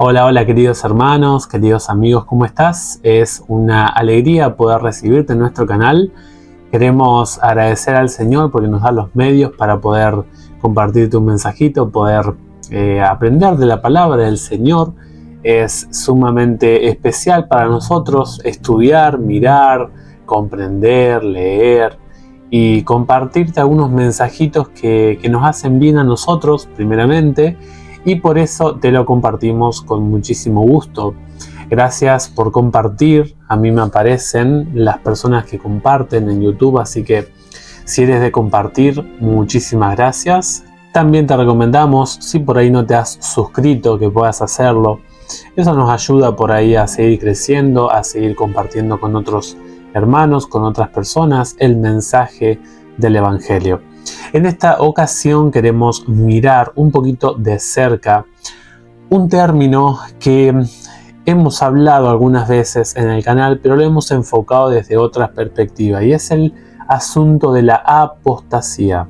Hola, hola queridos hermanos, queridos amigos, ¿cómo estás? Es una alegría poder recibirte en nuestro canal. Queremos agradecer al Señor porque nos da los medios para poder compartirte un mensajito, poder aprender de la palabra del Señor. Es sumamente especial para nosotros estudiar, mirar, comprender, leer y compartirte algunos mensajitos que nos hacen bien a nosotros primeramente, y por eso te lo compartimos con muchísimo gusto. Gracias por compartir. A mí me aparecen las personas que comparten en YouTube, así que si eres de compartir, muchísimas gracias. También te recomendamos, si por ahí no te has suscrito, que puedas hacerlo. Eso nos ayuda por ahí a seguir creciendo, a seguir compartiendo con otros hermanos, con otras personas, el mensaje del Evangelio. En esta ocasión queremos mirar un poquito de cerca un término que hemos hablado algunas veces en el canal, pero lo hemos enfocado desde otra perspectiva, y es el asunto de la apostasía.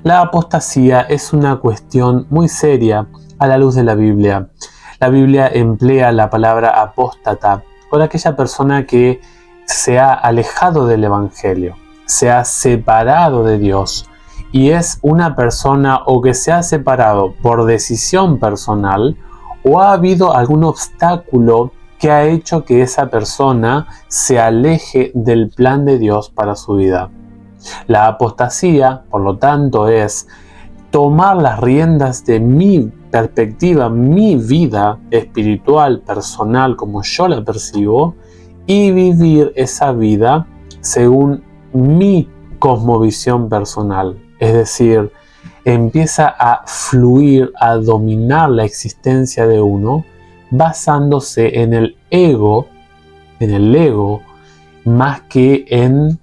La apostasía es una cuestión muy seria a la luz de la Biblia. La Biblia emplea la palabra apóstata por aquella persona que se ha alejado del Evangelio, se ha separado de Dios, y es una persona o que se ha separado por decisión personal o ha habido algún obstáculo que ha hecho que esa persona se aleje del plan de Dios para su vida. La apostasía, por lo tanto, es tomar las riendas de mi perspectiva, mi vida espiritual, personal, como yo la percibo, y vivir esa vida según mi cosmovisión personal. Es decir, empieza a fluir, a dominar la existencia de uno basándose en el ego, más que en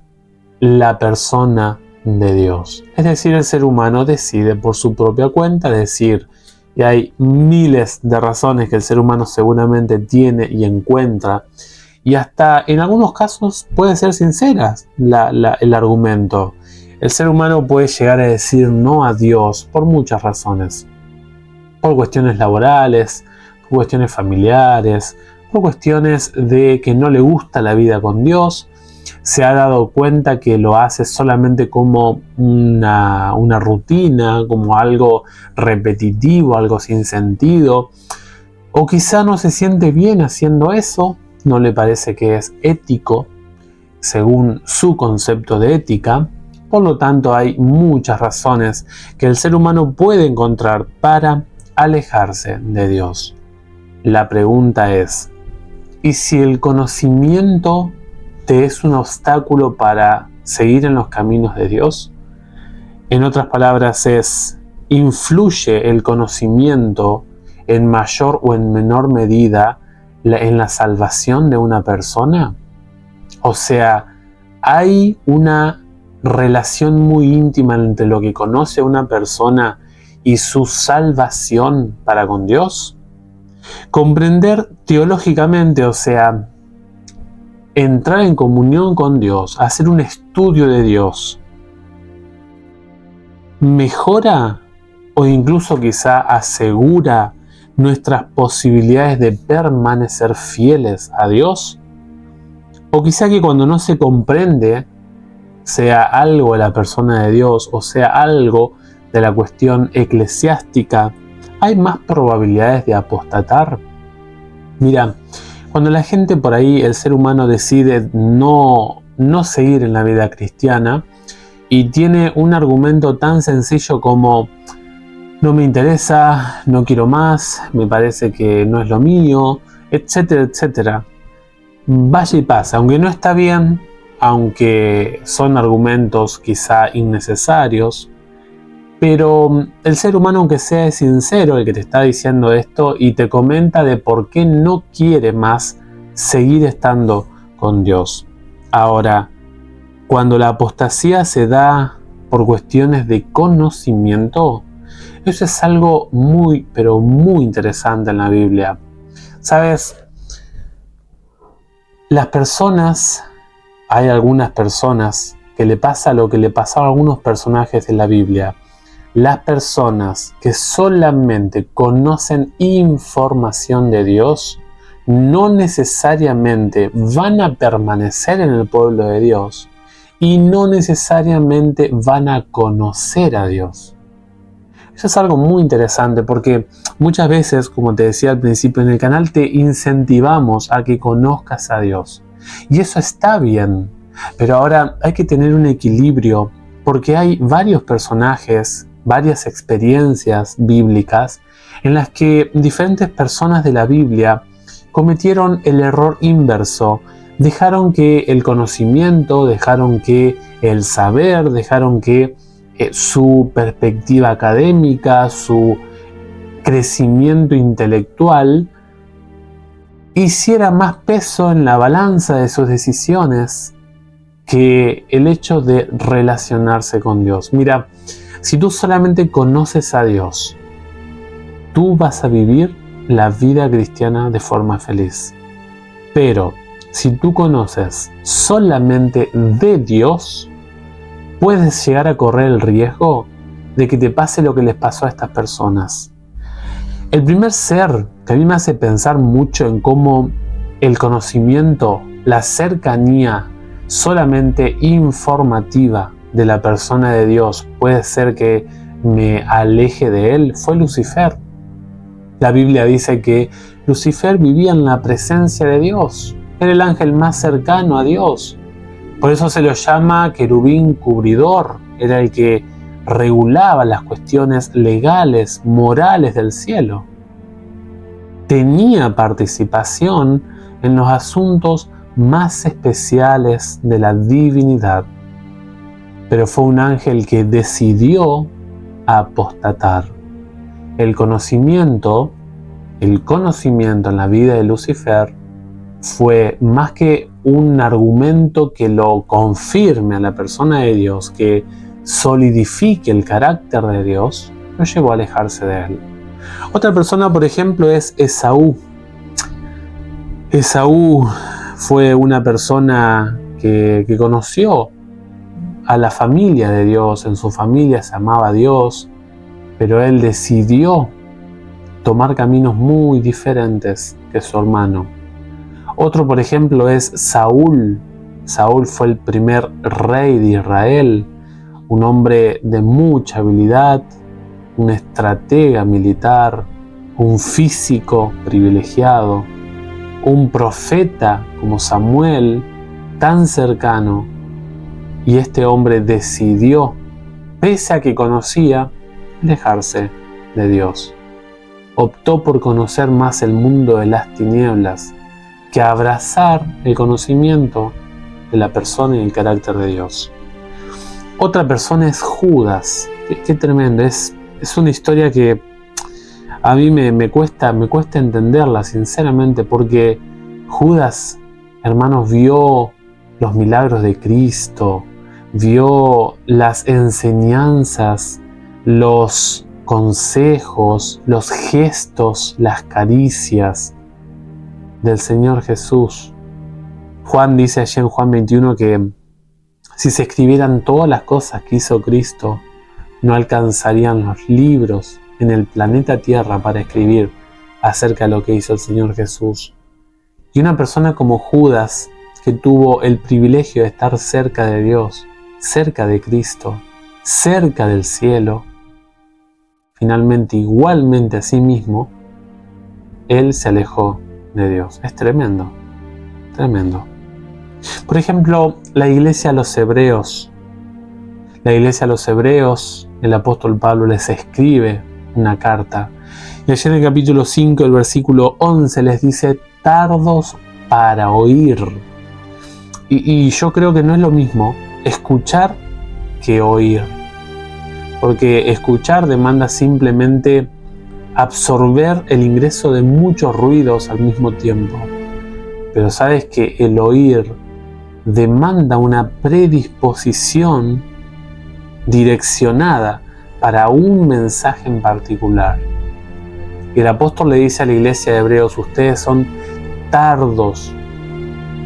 la persona de Dios. Es decir, el ser humano decide por su propia cuenta decir, y hay miles de razones que el ser humano seguramente tiene y encuentra, y hasta en algunos casos puede ser sinceras el argumento. El ser humano puede llegar a decir no a Dios por muchas razones. Por cuestiones laborales, por cuestiones familiares, por cuestiones de que no le gusta la vida con Dios. Se ha dado cuenta que lo hace solamente como una rutina, como algo repetitivo, algo sin sentido. O quizá no se siente bien haciendo eso, no le parece que es ético según su concepto de ética. Por lo tanto, hay muchas razones que el ser humano puede encontrar para alejarse de Dios. La pregunta es, ¿y si el conocimiento te es un obstáculo para seguir en los caminos de Dios? En otras palabras, ¿influye el conocimiento en mayor o en menor medida en la salvación de una persona? O sea, ¿hay una relación muy íntima entre lo que conoce una persona y su salvación para con Dios? Comprender teológicamente, o sea, entrar en comunión con Dios, hacer un estudio de Dios, ¿mejora o incluso quizá asegura nuestras posibilidades de permanecer fieles a Dios? O quizá que cuando no se comprende, sea algo de la persona de Dios o sea algo de la cuestión eclesiástica, hay más probabilidades de apostatar. Mira, cuando la gente por ahí, el ser humano decide no seguir en la vida cristiana y tiene un argumento tan sencillo como no me interesa, no quiero más, me parece que no es lo mío, etcétera, etcétera. Vaya y pasa, aunque no está bien, aunque son argumentos quizá innecesarios, pero el ser humano, aunque sea sincero el que te está diciendo esto y te comenta de por qué no quiere más seguir estando con Dios. Ahora, cuando la apostasía se da por cuestiones de conocimiento, eso es algo muy, pero muy interesante en la Biblia. ¿Sabes? Hay algunas personas que le pasa lo que le pasaba a algunos personajes de la Biblia. las personas que solamente conocen información de Dios no necesariamente van a permanecer en el pueblo de Dios y no necesariamente van a conocer a Dios. Eso es algo muy interesante porque muchas veces, como te decía al principio en el canal, te incentivamos a que conozcas a Dios. Y eso está bien, pero ahora hay que tener un equilibrio porque hay varios personajes, varias experiencias bíblicas en las que diferentes personas de la Biblia cometieron el error inverso. Dejaron que el conocimiento, dejaron que el saber, dejaron que su perspectiva académica, su crecimiento intelectual hiciera más peso en la balanza de sus decisiones que el hecho de relacionarse con Dios. Mira, si tú solamente conoces a Dios, tú vas a vivir la vida cristiana de forma feliz. Pero si tú conoces solamente de Dios, puedes llegar a correr el riesgo de que te pase lo que les pasó a estas personas. El primer ser que a mí me hace pensar mucho en cómo el conocimiento, la cercanía solamente informativa de la persona de Dios puede ser que me aleje de él, fue Lucifer. La Biblia dice que Lucifer vivía en la presencia de Dios, era el ángel más cercano a Dios. Por eso se lo llama querubín cubridor, era el que regulaba las cuestiones legales, morales del cielo. Tenía participación en los asuntos más especiales de la divinidad, pero fue un ángel que decidió apostatar. El conocimiento en la vida de Lucifer fue más que un argumento que lo confirme a la persona de Dios, que solidifique el carácter de Dios, lo llevó a alejarse de él. Otra persona, por ejemplo, es Esaú. Esaú fue una persona que conoció a la familia de Dios, en su familia se amaba a Dios, pero él decidió tomar caminos muy diferentes que su hermano. Otro, por ejemplo, es Saúl. Saúl fue el primer rey de Israel, un hombre de mucha habilidad, un estratega militar, un físico privilegiado, un profeta como Samuel, tan cercano. Y este hombre decidió, pese a que conocía, alejarse de Dios. Optó por conocer más el mundo de las tinieblas que abrazar el conocimiento de la persona y el carácter de Dios. Otra persona es Judas. Qué tremendo. Es una historia que a mí me cuesta entenderla, sinceramente, porque Judas, hermanos, vio los milagros de Cristo, vio las enseñanzas, los consejos, los gestos, las caricias del Señor Jesús. Juan dice allí en Juan 21 que si se escribieran todas las cosas que hizo Cristo, no alcanzarían los libros en el planeta Tierra para escribir acerca de lo que hizo el Señor Jesús. Y una persona como Judas, que tuvo el privilegio de estar cerca de Dios, cerca de Cristo, cerca del cielo, finalmente igualmente a sí mismo, él se alejó de Dios. Es tremendo, tremendo. Por ejemplo, la iglesia a los hebreos. La iglesia a los hebreos, el apóstol Pablo les escribe una carta. Y allí en el capítulo 5, el versículo 11, les dice, tardos para oír. Y yo creo que no es lo mismo escuchar que oír. Porque escuchar demanda simplemente absorber el ingreso de muchos ruidos al mismo tiempo. Pero sabes que el oír demanda una predisposición direccionada para un mensaje en particular. Y el apóstol le dice a la iglesia de Hebreos, ustedes son tardos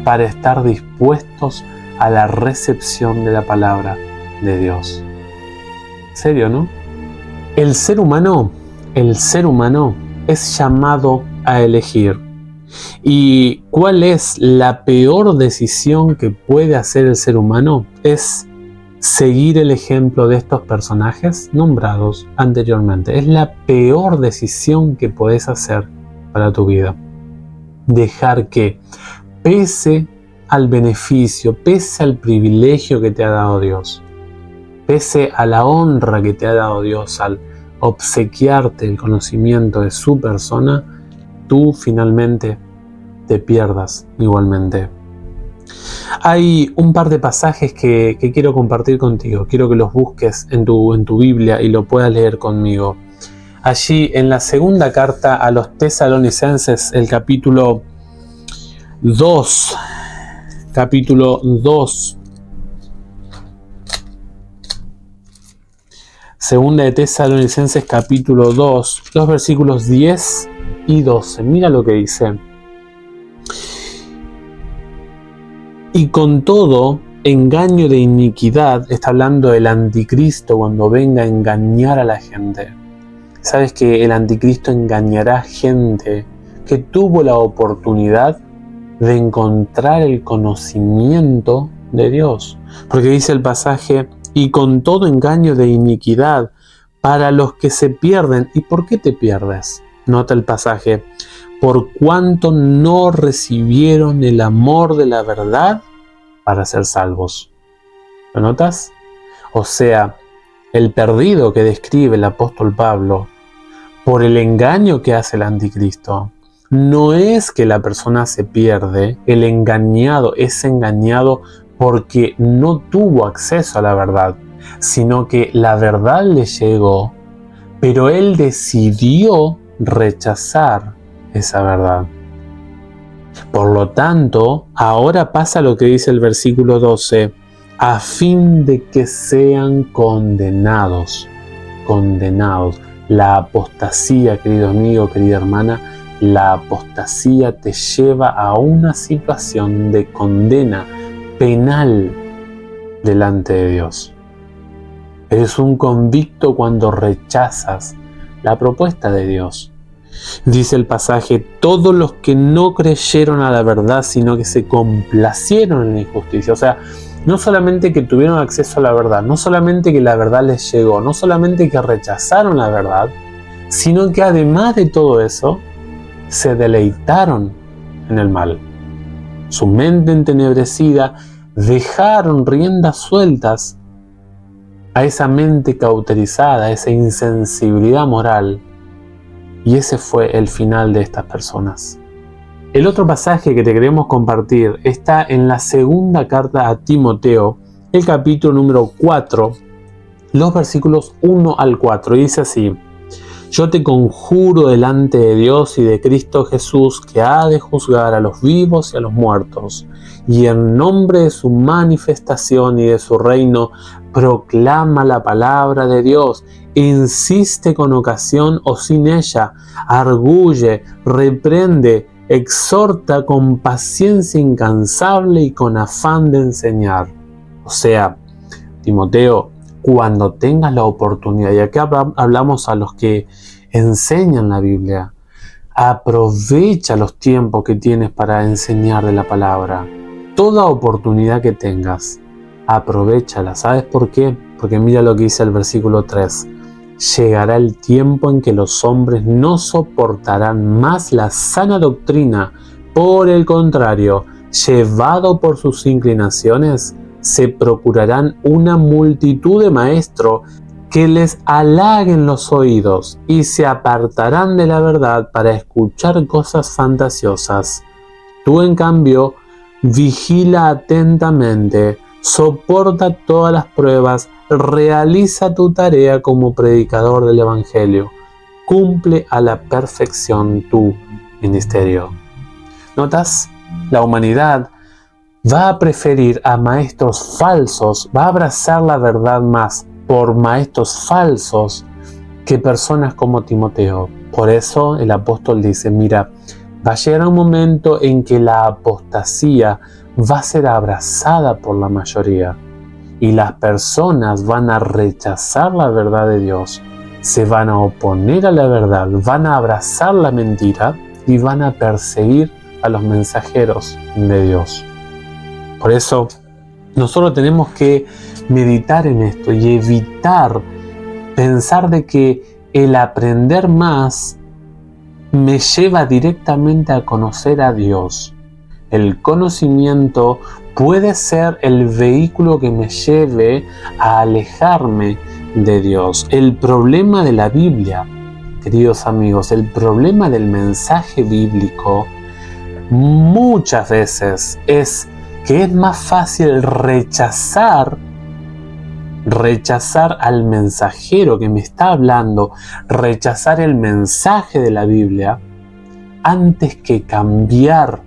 para estar dispuestos a la recepción de la palabra de Dios. ¿Serio, no? El ser humano es llamado a elegir. ¿Y cuál es la peor decisión que puede hacer el ser humano? Es seguir el ejemplo de estos personajes nombrados anteriormente. Es la peor decisión que puedes hacer para tu vida. Dejar que, pese al beneficio, pese al privilegio que te ha dado Dios, pese a la honra que te ha dado Dios al obsequiarte el conocimiento de su persona, tú finalmente te pierdas igualmente. Hay un par de pasajes que quiero compartir contigo. Quiero que los busques en tu Biblia y lo puedas leer conmigo. Allí en la segunda carta a los Tesalonicenses, el capítulo 2. Segunda de Tesalonicenses, capítulo 2, los versículos 10 y 12. Mira lo que dice. Y con todo engaño de iniquidad, está hablando del anticristo cuando venga a engañar a la gente. ¿Sabes que el anticristo engañará gente que tuvo la oportunidad de encontrar el conocimiento de Dios? Porque dice el pasaje, y con todo engaño de iniquidad para los que se pierden. ¿Y por qué te pierdes? Nota el pasaje, por cuanto no recibieron el amor de la verdad para ser salvos. ¿Lo notas? O sea, el perdido que describe el apóstol Pablo por el engaño que hace el anticristo, no es que la persona se pierde, el engañado es engañado porque no tuvo acceso a la verdad, sino que la verdad le llegó, pero él decidió rechazar esa verdad. Por lo tanto, ahora pasa lo que dice el versículo 12, a fin de que sean condenados. La apostasía, querido amigo, querida hermana, la apostasía te lleva a una situación de condena penal delante de Dios. Eres un convicto cuando rechazas la propuesta de Dios. Dice el pasaje, todos los que no creyeron a la verdad, sino que se complacieron en la injusticia. O sea, no solamente que tuvieron acceso a la verdad, no solamente que la verdad les llegó, no solamente que rechazaron la verdad, sino que además de todo eso, se deleitaron en el mal. Su mente entenebrecida, dejaron riendas sueltas a esa mente cauterizada, a esa insensibilidad moral. Y ese fue el final de estas personas. El otro pasaje que te queremos compartir está en la segunda carta a Timoteo, el capítulo número 4, los versículos 1 al 4. Y dice así, yo te conjuro delante de Dios y de Cristo Jesús, que ha de juzgar a los vivos y a los muertos, y en nombre de su manifestación y de su reino, proclama la palabra de Dios, insiste con ocasión o sin ella, arguye, reprende, exhorta con paciencia incansable y con afán de enseñar. O sea, Timoteo, cuando tengas la oportunidad, y acá hablamos a los que enseñan la Biblia, aprovecha los tiempos que tienes para enseñar de la palabra. Toda oportunidad que tengas, aprovéchala. ¿Sabes por qué? Porque mira lo que dice el versículo 3. Llegará el tiempo en que los hombres no soportarán más la sana doctrina. Por el contrario, llevado por sus inclinaciones, se procurarán una multitud de maestros que les halaguen los oídos y se apartarán de la verdad para escuchar cosas fantasiosas. Tú, en cambio, vigila atentamente, soporta todas las pruebas, realiza tu tarea como predicador del Evangelio, cumple a la perfección tu ministerio. ¿Notas? La humanidad va a preferir a maestros falsos, va a abrazar la verdad más por maestros falsos que personas como Timoteo. Por eso el apóstol dice, mira, va a llegar un momento en que la apostasía va a ser abrazada por la mayoría y las personas van a rechazar la verdad de Dios se van a oponer a la verdad, van a abrazar la mentira y van a perseguir a los mensajeros de Dios. Por eso nosotros tenemos que meditar en esto y evitar pensar de que el aprender más me lleva directamente a conocer a Dios. El conocimiento puede ser el vehículo que me lleve a alejarme de Dios. El problema de la Biblia, queridos amigos, el problema del mensaje bíblico muchas veces es que es más fácil rechazar al mensajero que me está hablando, rechazar el mensaje de la Biblia, antes que cambiar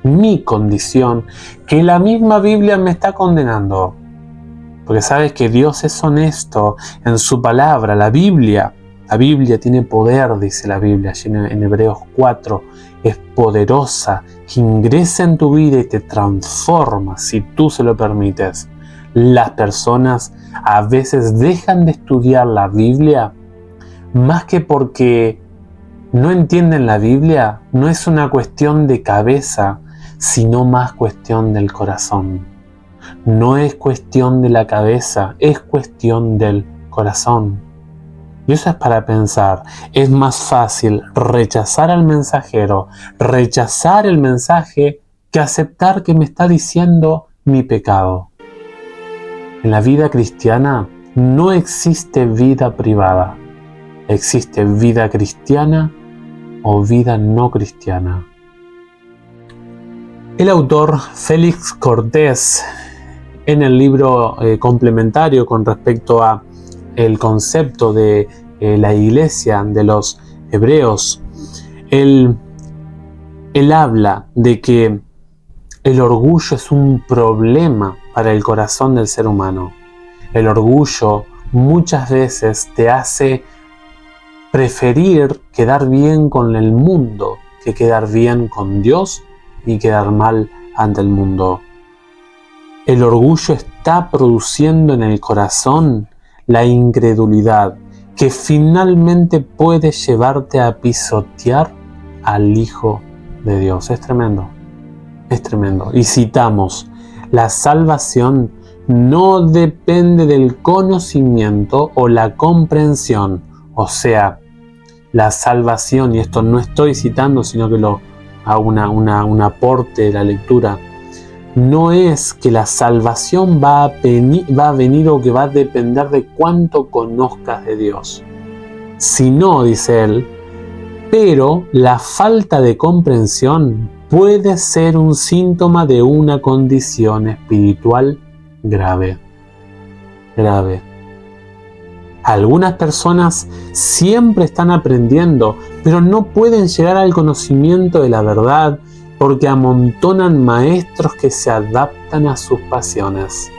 mi condición, que la misma Biblia me está condenando. Porque sabes que Dios es honesto en su palabra. La Biblia tiene poder, dice la Biblia allí en Hebreos 4, es poderosa, que ingresa en tu vida y te transforma si tú se lo permites. Las personas a veces dejan de estudiar la Biblia más que porque no entienden la Biblia. No es una cuestión de cabeza, sino más cuestión del corazón. No es cuestión de la cabeza, es cuestión del corazón. Y eso es para pensar. Es más fácil rechazar al mensajero, rechazar el mensaje, que aceptar que me está diciendo mi pecado. En la vida cristiana no existe vida privada. Existe vida cristiana o vida no cristiana. El autor Félix Cortés, en el libro complementario con respecto a el concepto de la iglesia de los hebreos, él habla de que el orgullo es un problema para el corazón del ser humano. El orgullo muchas veces te hace preferir quedar bien con el mundo que quedar bien con Dios y quedar mal ante el mundo. El orgullo está produciendo en el corazón la incredulidad, que finalmente puede llevarte a pisotear al Hijo de Dios. Es tremendo, es tremendo. Y citamos, la salvación no depende del conocimiento o la comprensión. O sea, la salvación, y esto no estoy citando, sino que lo hago un aporte de la lectura, no es que la salvación va a venir o que va a depender de cuánto conozcas de Dios, sino, dice él, pero la falta de comprensión puede ser un síntoma de una condición espiritual grave. Grave. Algunas personas siempre están aprendiendo, pero no pueden llegar al conocimiento de la verdad porque amontonan maestros que se adaptan a sus pasiones.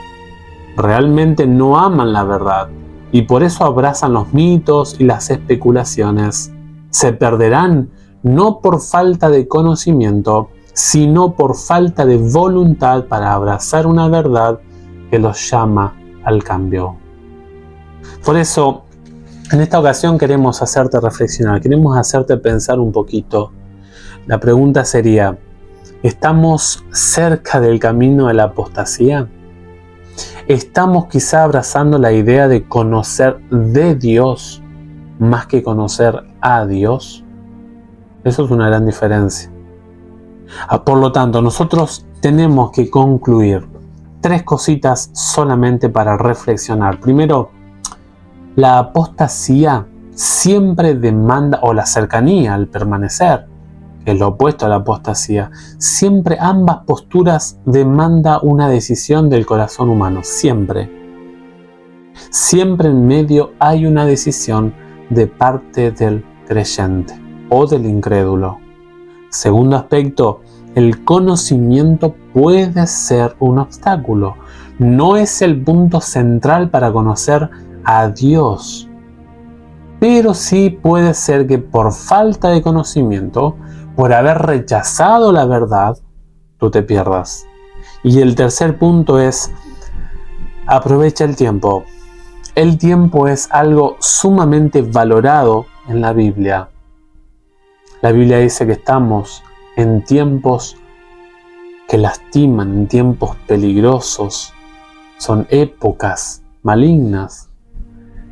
Realmente no aman la verdad y por eso abrazan los mitos y las especulaciones. Se perderán no por falta de conocimiento, sino por falta de voluntad para abrazar una verdad que los llama al cambio. Por eso, en esta ocasión queremos hacerte reflexionar, queremos hacerte pensar un poquito. La pregunta sería, ¿estamos cerca del camino de la apostasía? ¿Estamos quizá abrazando la idea de conocer de Dios más que conocer a Dios? Eso es una gran diferencia. Por lo tanto, nosotros tenemos que concluir 3 cositas solamente para reflexionar. Primero, la apostasía siempre demanda, o la cercanía al permanecer, que es lo opuesto a la apostasía, siempre ambas posturas demanda una decisión del corazón humano, siempre. Siempre en medio hay una decisión de parte del creyente o del incrédulo. Segundo aspecto, el conocimiento puede ser un obstáculo. No es el punto central para conocer a Dios, pero sí puede ser que por falta de conocimiento, por haber rechazado la verdad, tú te pierdas. Y el tercer punto es, aprovecha el tiempo. El tiempo es algo sumamente valorado en la Biblia. La Biblia dice que estamos en tiempos que lastiman, en tiempos peligrosos. Son épocas malignas.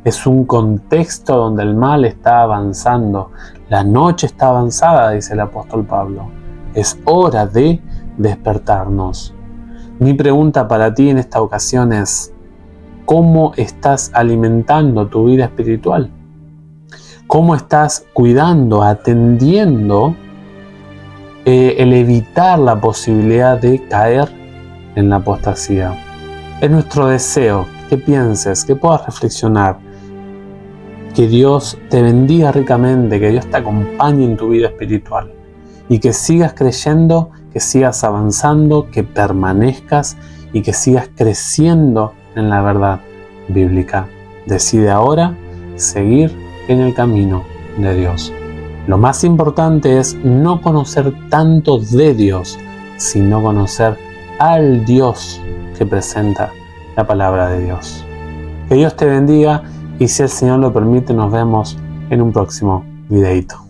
Es un contexto donde el mal está avanzando. La noche está avanzada, dice el apóstol Pablo. Es hora de despertarnos. Mi pregunta para ti en esta ocasión es: ¿cómo estás alimentando tu vida espiritual? ¿Cómo estás cuidando, atendiendo el evitar la posibilidad de caer en la apostasía? Es nuestro deseo que pienses, que puedas reflexionar, que Dios te bendiga ricamente, que Dios te acompañe en tu vida espiritual y que sigas creyendo, que sigas avanzando, que permanezcas y que sigas creciendo en la verdad bíblica. Decide ahora seguir en el camino de Dios. Lo más importante es no conocer tanto de Dios, sino conocer al Dios que presenta la palabra de Dios. Que Dios te bendiga y si el Señor lo permite nos vemos en un próximo videíto.